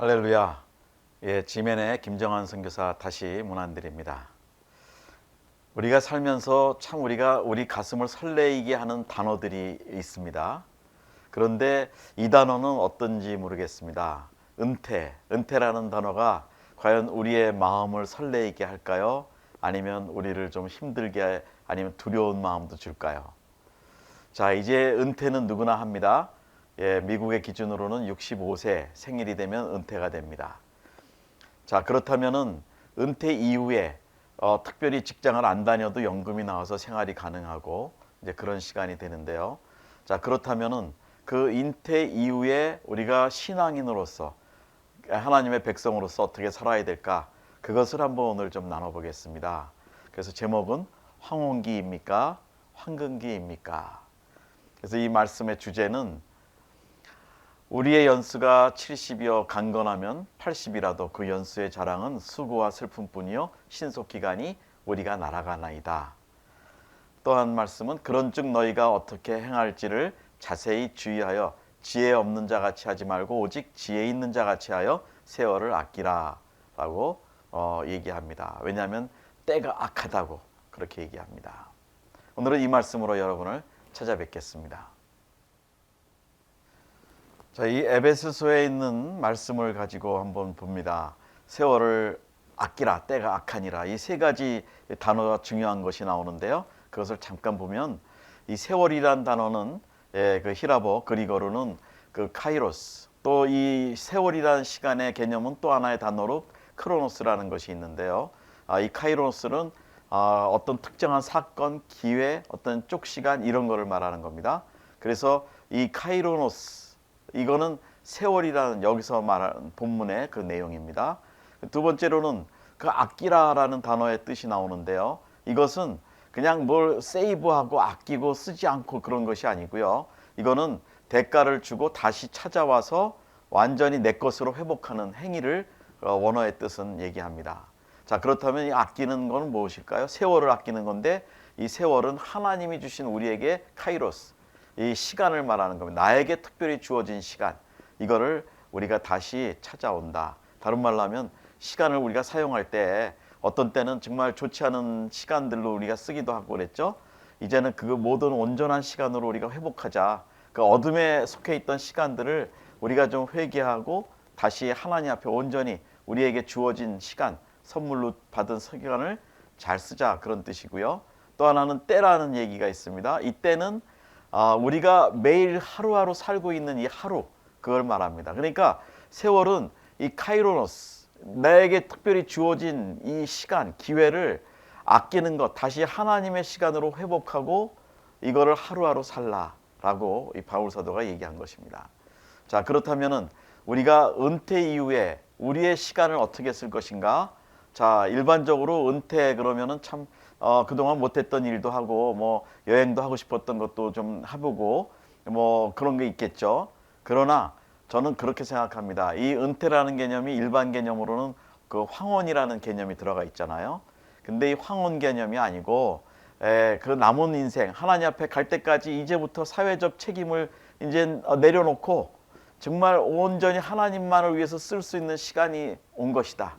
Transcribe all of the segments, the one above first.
할렐루야. 예, 지면의 김정환 선교사 다시 문안드립니다. 우리가 살면서 참 우리 가슴을 설레이게 하는 단어들이 있습니다. 그런데 이 단어는 어떤지 모르겠습니다. 은퇴라는 단어가 과연 우리의 마음을 설레이게 할까요? 아니면 우리를 좀 힘들게, 아니면 두려운 마음도 줄까요? 자, 이제 은퇴는 누구나 합니다. 예, 미국의 기준으로는 65세 생일이 되면 은퇴가 됩니다. 자, 그렇다면은 은퇴 이후에 특별히 직장을 안 다녀도 연금이 나와서 생활이 가능하고 이제 그런 시간이 되는데요. 자, 그렇다면은 그 은퇴 이후에 우리가 신앙인으로서 하나님의 백성으로서 어떻게 살아야 될까? 그것을 한번 오늘 좀 나눠보겠습니다. 그래서 제목은 황혼기입니까? 황금기입니까? 그래서 이 말씀의 주제는 우리의 연수가 70이여 강건하면 80이라도 그 연수의 자랑은 수고와 슬픔뿐이요 신속기간이 우리가 날아가나이다. 또 한 말씀은 그런즉 너희가 어떻게 행할지를 자세히 주의하여 지혜 없는 자같이 하지 말고 오직 지혜 있는 자같이 하여 세월을 아끼라 라고 얘기합니다. 왜냐하면 때가 악하다고 그렇게 얘기합니다. 오늘은 이 말씀으로 여러분을 찾아뵙겠습니다. 자, 이 에베소서에 있는 말씀을 가지고 한번 봅니다. 세월을 아끼라, 때가 악하니라. 이 세 가지 단어가 중요한 것이 나오는데요. 그것을 잠깐 보면 이 세월이란 단어는 그 히라보 그리거로는 그 카이로스, 또 이 세월이라는 시간의 개념은 또 하나의 단어로 크로노스라는 것이 있는데요. 이 카이로스는 어떤 특정한 사건, 기회, 어떤 쪽 시간 이런 거를 말하는 겁니다. 그래서 이 카이로노스 이거는 세월이라는 여기서 말하는 본문의 그 내용입니다. 두 번째로는 그 아끼라라는 단어의 뜻이 나오는데요. 이것은 그냥 뭘 세이브하고 아끼고 쓰지 않고 그런 것이 아니고요. 이거는 대가를 주고 다시 찾아와서 완전히 내 것으로 회복하는 행위를 원어의 뜻은 얘기합니다. 자, 그렇다면 이 아끼는 건 무엇일까요? 세월을 아끼는 건데 이 세월은 하나님이 주신 우리에게 카이로스, 이 시간을 말하는 겁니다. 나에게 특별히 주어진 시간, 이거를 우리가 다시 찾아온다. 다른 말로 하면 시간을 우리가 사용할 때 어떤 때는 정말 좋지 않은 시간들로 우리가 쓰기도 하고 그랬죠. 이제는 그 모든 온전한 시간으로 우리가 회복하자. 그 어둠에 속해 있던 시간들을 우리가 좀 회개하고 다시 하나님 앞에 온전히 우리에게 주어진 시간, 선물로 받은 시간을 잘 쓰자, 그런 뜻이고요. 또 하나는 때라는 얘기가 있습니다. 이 때는 우리가 매일 하루하루 살고 있는 이 하루, 그걸 말합니다. 그러니까 세월은 이 카이로노스, 나에게 특별히 주어진 이 시간, 기회를 아끼는 것, 다시 하나님의 시간으로 회복하고 이거를 하루하루 살라라고 이 바울 사도가 얘기한 것입니다. 자, 그렇다면은 우리가 은퇴 이후에 우리의 시간을 어떻게 쓸 것인가? 자, 일반적으로 은퇴 그러면은 참 그동안 못했던 일도 하고 뭐 여행도 하고 싶었던 것도 좀 해보고 뭐 그런 게 있겠죠. 그러나 저는 그렇게 생각합니다. 이 은퇴라는 개념이 일반 개념으로는 그 황혼이라는 개념이 들어가 있잖아요. 근데 이 황혼 개념이 아니고 그 남은 인생 하나님 앞에 갈 때까지 이제부터 사회적 책임을 이제 내려놓고 정말 온전히 하나님만을 위해서 쓸 수 있는 시간이 온 것이다.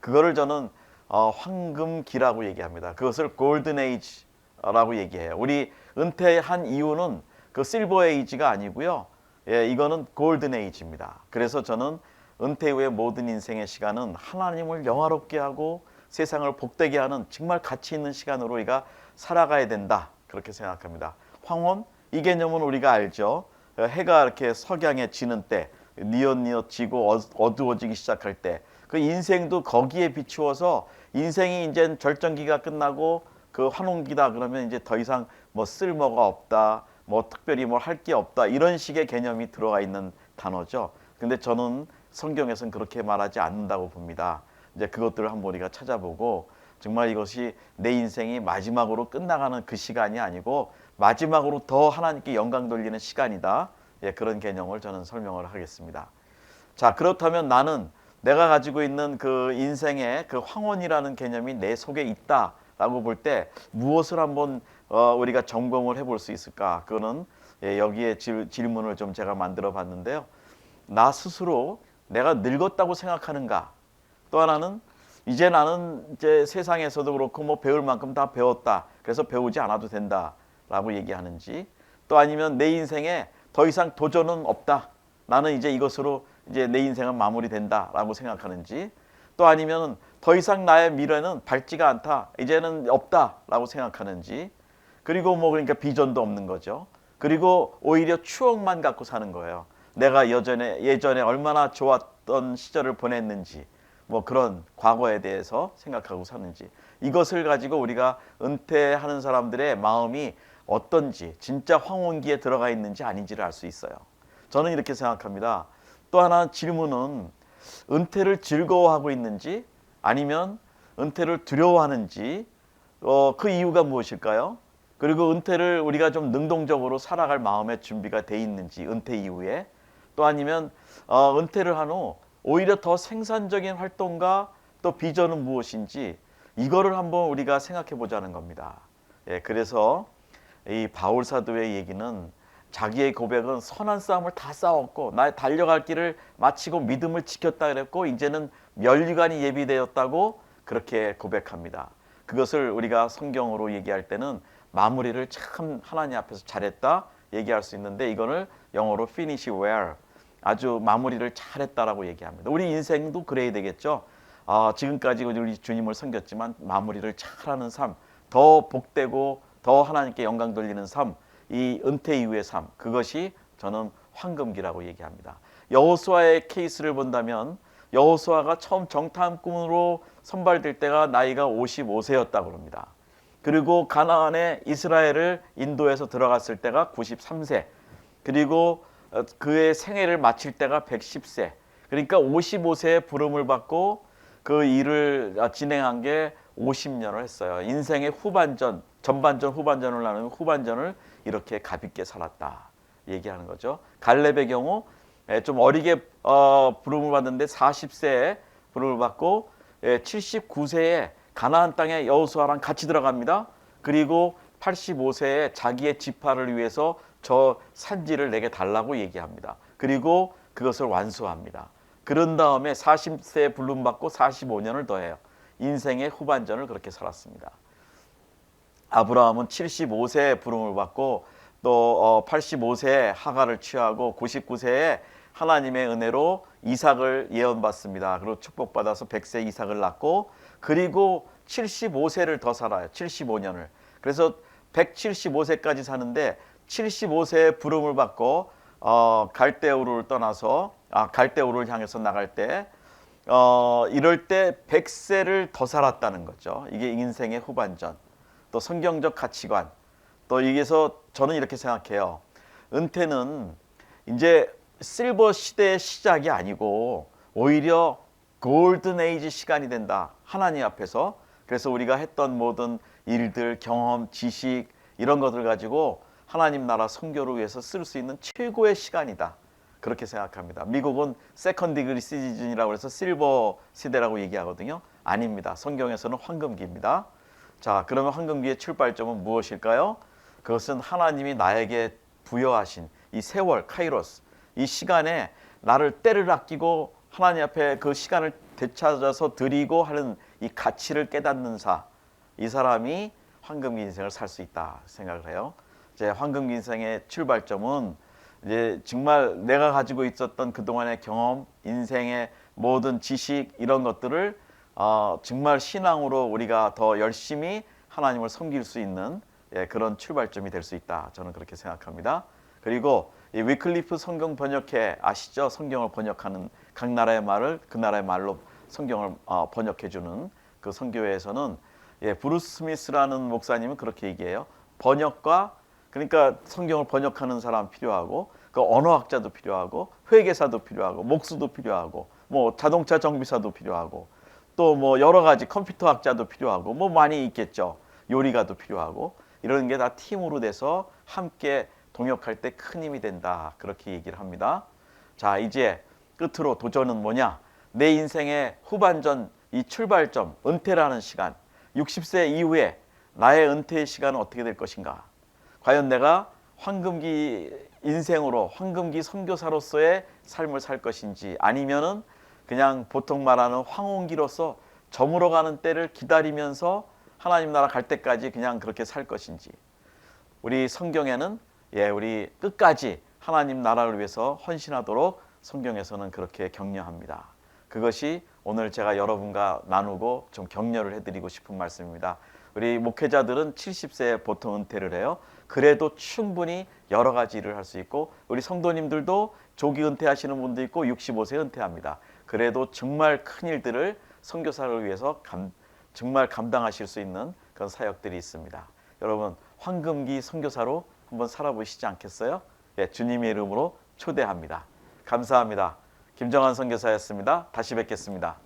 그거를 저는 황금기라고 얘기합니다. 그것을 골든 에이지라고 얘기해요. 우리 은퇴한 이유는 그 실버 에이지가 아니고요. 예, 이거는 골든 에이지입니다. 그래서 저는 은퇴 후의 모든 인생의 시간은 하나님을 영화롭게 하고 세상을 복되게 하는 정말 가치 있는 시간으로 우리가 살아가야 된다. 그렇게 생각합니다. 황혼, 이 개념은 우리가 알죠. 해가 이렇게 석양에 지는 때, 뉘엿뉘엿 지고 어두워지기 시작할 때, 그 인생도 거기에 비추어서 인생이 이제 절정기가 끝나고 그 환혼기다 그러면 이제 더 이상 뭐 쓸모가 없다, 뭐 특별히 뭘 할 게 없다, 이런 식의 개념이 들어가 있는 단어죠. 근데 저는 성경에서는 그렇게 말하지 않는다고 봅니다. 이제 그것들을 한번 우리가 찾아보고 정말 이것이 내 인생이 마지막으로 끝나가는 그 시간이 아니고 마지막으로 더 하나님께 영광 돌리는 시간이다. 예, 그런 개념을 저는 설명을 하겠습니다. 자, 그렇다면 나는 내가 가지고 있는 그 인생의 그 황혼이라는 개념이 내 속에 있다라고 볼 때 무엇을 한번 우리가 점검을 해볼 수 있을까? 그거는 여기에 질문을 좀 제가 만들어 봤는데요. 나 스스로 내가 늙었다고 생각하는가? 또 하나는 이제 나는 이제 세상에서도 그렇고 뭐 배울 만큼 다 배웠다. 그래서 배우지 않아도 된다라고 얘기하는지, 또 아니면 내 인생에 더 이상 도전은 없다. 나는 이제 이것으로 이제 내 인생은 마무리된다라고 생각하는지, 또 아니면 더 이상 나의 미래는 밝지가 않다. 이제는 없다라고 생각하는지, 그리고 뭐 그러니까 비전도 없는 거죠. 그리고 오히려 추억만 갖고 사는 거예요. 내가 예전에 얼마나 좋았던 시절을 보냈는지, 뭐 그런 과거에 대해서 생각하고 사는지, 이것을 가지고 우리가 은퇴하는 사람들의 마음이 어떤지, 진짜 황혼기에 들어가 있는지 아닌지를 알 수 있어요. 저는 이렇게 생각합니다. 또 하나 질문은 은퇴를 즐거워하고 있는지 아니면 은퇴를 두려워하는지, 그 이유가 무엇일까요? 그리고 은퇴를 우리가 좀 능동적으로 살아갈 마음의 준비가 돼 있는지, 은퇴 이후에, 또 아니면 은퇴를 한 후 오히려 더 생산적인 활동과 또 비전은 무엇인지, 이거를 한번 우리가 생각해 보자는 겁니다. 예, 그래서 이 바울 사도의 얘기는, 자기의 고백은 선한 싸움을 다 싸웠고 나의 달려갈 길을 마치고 믿음을 지켰다 그랬고 이제는 면류관이 예비되었다고 그렇게 고백합니다. 그것을 우리가 성경으로 얘기할 때는 마무리를 참 하나님 앞에서 잘했다 얘기할 수 있는데, 이거를 영어로 finish well, 아주 마무리를 잘했다라고 얘기합니다. 우리 인생도 그래야 되겠죠. 지금까지 우리 주님을 섬겼지만 마무리를 잘하는 삶, 더 복되고 더 하나님께 영광 돌리는 삶, 이 은퇴 이후의 삶, 그것이 저는 황금기라고 얘기합니다. 여호수아의 케이스를 본다면, 여호수아가 처음 정탐꾼으로 선발될 때가 나이가 55세였다고 합니다. 그리고 가나안에 이스라엘을 인도해서 들어갔을 때가 93세, 그리고 그의 생애를 마칠 때가 110세, 그러니까 55세의 부름을 받고 그 일을 진행한 게 50년을 했어요. 인생의 후반전, 전반전, 후반전을 나누면 후반전을 이렇게 가볍게 살았다 얘기하는 거죠. 갈렙의 경우 좀 어리게 부름을 받는데 40세에 부름을 받고 79세에 가나안 땅에 여호수아랑 같이 들어갑니다. 그리고 85세에 자기의 지파를 위해서 저 산지를 내게 달라고 얘기합니다. 그리고 그것을 완수합니다. 그런 다음에 40세에 부름 받고 45년을 더해요. 인생의 후반전을 그렇게 살았습니다. 아브라함은 75세에 부름을 받고 또 85세에 하가를 취하고 99세에 하나님의 은혜로 이삭을 예언받습니다. 그리고 축복받아서 100세 이삭을 낳고, 그리고 75세를 더 살아요. 75년을. 그래서 175세까지 사는데 75세에 부름을 받고 갈대우를 떠나서 갈대우를 향해서 나갈 때 이럴 때 100세를 더 살았다는 거죠. 이게 인생의 후반전. 또 성경적 가치관, 또 여기서 저는 이렇게 생각해요. 은퇴는 이제 실버 시대의 시작이 아니고 오히려 골든 에이지 시간이 된다, 하나님 앞에서. 그래서 우리가 했던 모든 일들, 경험, 지식 이런 것들 가지고 하나님 나라 선교를 위해서 쓸 수 있는 최고의 시간이다, 그렇게 생각합니다. 미국은 세컨 디그리 시즌이라고 해서 실버 시대라고 얘기하거든요. 아닙니다. 성경에서는 황금기입니다. 자, 그러면 황금기의 출발점은 무엇일까요? 그것은 하나님이 나에게 부여하신 이 세월, 카이로스, 이 시간에 나를 때를 아끼고 하나님 앞에 그 시간을 되찾아서 드리고 하는 이 가치를 깨닫는 이 사람이 황금기 인생을 살 수 있다 생각을 해요. 이제 황금기 인생의 출발점은 이제 정말 내가 가지고 있었던 그동안의 경험, 인생의 모든 지식 이런 것들을 정말 신앙으로 우리가 더 열심히 하나님을 섬길 수 있는 그런 출발점이 될 수 있다, 저는 그렇게 생각합니다. 그리고 이 위클리프 성경 번역회 아시죠? 성경을 번역하는, 각 나라의 말을 그 나라의 말로 성경을 번역해주는 그 선교회에서는 브루스 스미스라는 목사님은 그렇게 얘기해요. 번역과, 그러니까 성경을 번역하는 사람 필요하고, 그 언어학자도 필요하고, 회계사도 필요하고, 목수도 필요하고, 뭐 자동차 정비사도 필요하고, 또 뭐 여러 가지 컴퓨터학자도 필요하고, 뭐 많이 있겠죠. 요리가도 필요하고, 이런 게 다 팀으로 돼서 함께 동역할 때 큰 힘이 된다, 그렇게 얘기를 합니다. 자, 이제 끝으로 도전은 뭐냐? 내 인생의 후반전, 이 출발점, 은퇴라는 시간, 60세 이후에 나의 은퇴의 시간은 어떻게 될 것인가? 과연 내가 황금기 인생으로 황금기 선교사로서의 삶을 살 것인지 아니면은 그냥 보통 말하는 황혼기로서 저물어가는 때를 기다리면서 하나님 나라 갈 때까지 그냥 그렇게 살 것인지. 우리 성경에는 우리 끝까지 하나님 나라를 위해서 헌신하도록 성경에서는 그렇게 격려합니다. 그것이 오늘 제가 여러분과 나누고 좀 격려를 해드리고 싶은 말씀입니다. 우리 목회자들은 70세에 보통 은퇴를 해요. 그래도 충분히 여러 가지 일을 할 수 있고 우리 성도님들도 조기 은퇴하시는 분도 있고 65세 은퇴합니다. 그래도 정말 큰 일들을 선교사를 위해서 정말 감당하실 수 있는 그런 사역들이 있습니다. 여러분 황금기 선교사로 한번 살아보시지 않겠어요? 주님의 이름으로 초대합니다. 감사합니다. 김정한 선교사였습니다. 다시 뵙겠습니다.